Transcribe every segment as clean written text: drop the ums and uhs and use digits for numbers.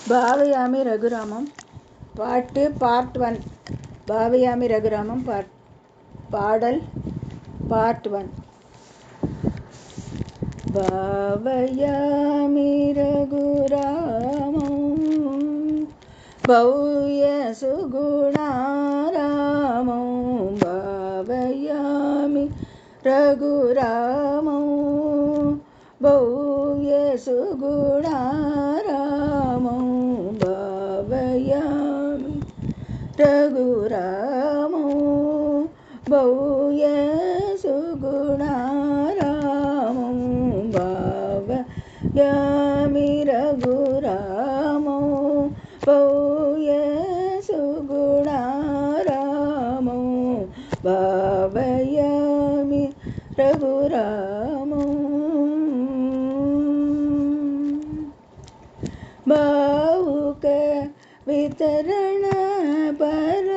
भावयामि रघुरामं पार्ट 1 भावयामि रघुरामं पाडल पार्ट 1 भावयामि रघुरामं भव्य सुगुणारामं भावयामि रघुरामं भव्य सुगुणारामं भावयामि रघुरामं भव्य सुगुणारामं भावयामि रघुरामं भव्य सुगुणारामं भावयामि रघुरामं भावुक वितरण पर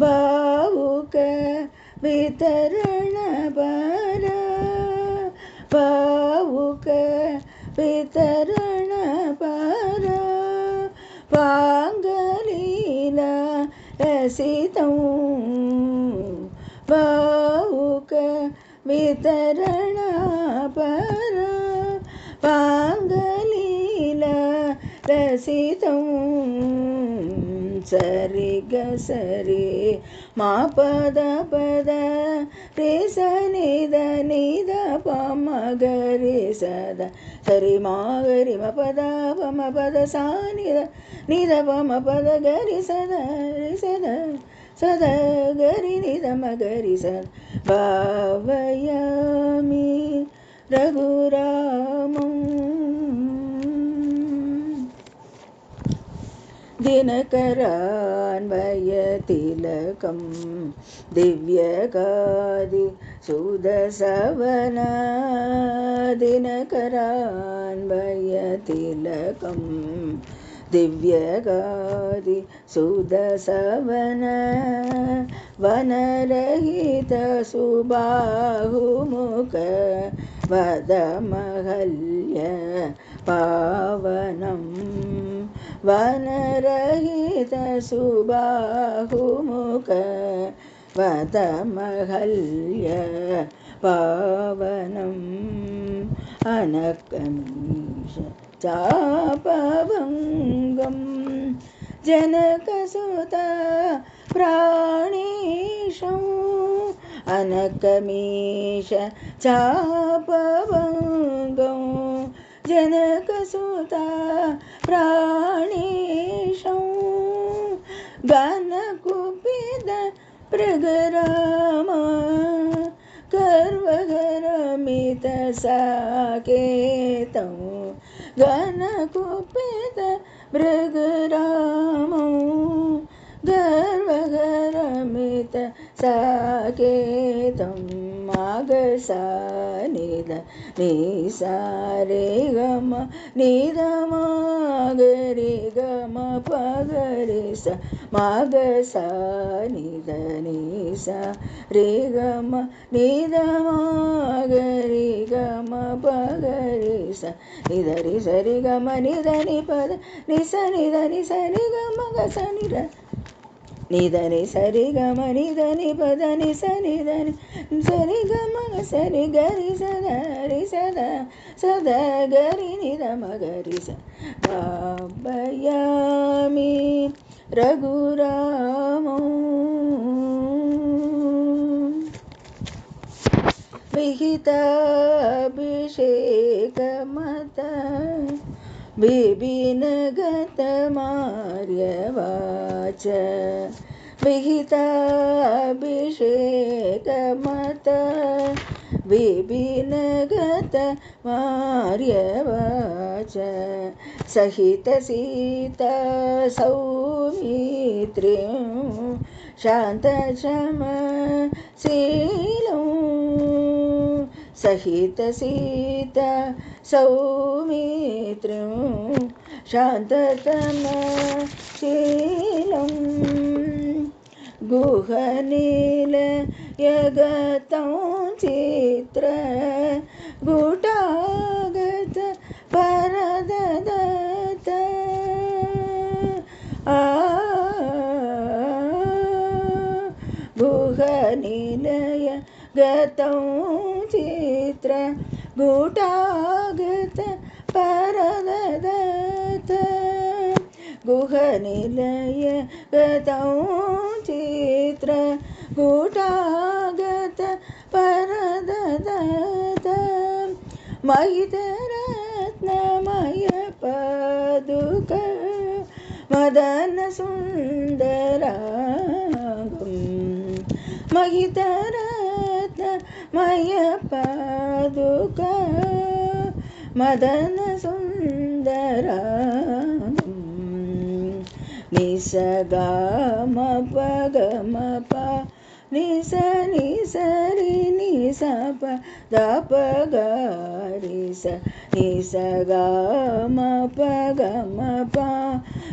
भावुक वितरण पर भावुक वितरण पर पांगलीला रसितं भावुक वितरण पर पांगलीला रसितं सरि ग सरि मा पद पद रे स नि द प म ग रे स द सरि मा ग रि म पद प म पद सा नि द प म पद ग रि स द ग रि नि द म ग रि स भावयामि रघुरामं दिनकरान्वयतिलकं दिव्यगादि सुदसवना दिनकरान्वयतिलकं दिव्यगादि सुदसवना वनरहित सुबाहुमुख वदमहल्य पावनं वनरहित सुबाहुमुख वदमहल्य पावनम् अनकमीश चापभङ्गं जनकसुता प्राणेशं अनकमीश चापभङ्गं जनकसुता प्राणेशं घनकुपित भृगरामा गर्वगरमित साकेतं घनकुपित भृगरामं गर्वगरमित साकेतं मागसा निद निसा रे गम निद मागरे गम पगरे स मागसा निद निसा रे गम निद मागरे गम पगरे स निद रि सरि गम निद नि पद नि स निद नि सरि गम ग स निद निद नि सरि गम निद नि पद नि स निद नि सरि गम ग सरि ग रि स द रि स द ग रि नि द म ग रि स भावयामि रघुरामं विहिताभिषेकमत विपिनगत मार्यवाच विहिताभिषेकमत विपिनगत मार्यवाच सहित सीता सौमित्रिं शान्तशमशीलं सहित सीता सौमित्रिं शान्ततमशीलं गुहनिलयगतं चित्र गुटागत परदानवं चित्र गूटागत परददत गुहनिलय गतौ चित्र गूटागत परददत महितरत्नमय पादुक मदन सुन्दरागं महितरत्नमय पादुक मदन सुन्दरागं निसगामपगमपा निस निसरि निसप दपगारिस निसगामपगमपा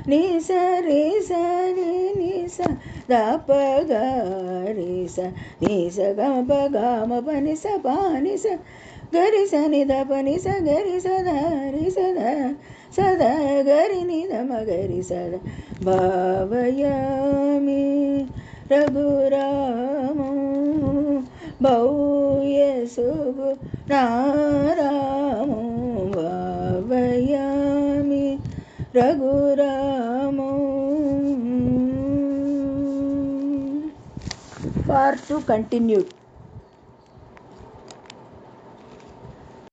निसरि सरि निस दपगारिस निसगमपगमप निसप निस गरि सनि दप निस गरि सदरि सदा सदा गरि निधम गरि सदा भावयामि रघुरामो भूयसुगुणारामो भावयामि रघुरामो. Part 2 continued.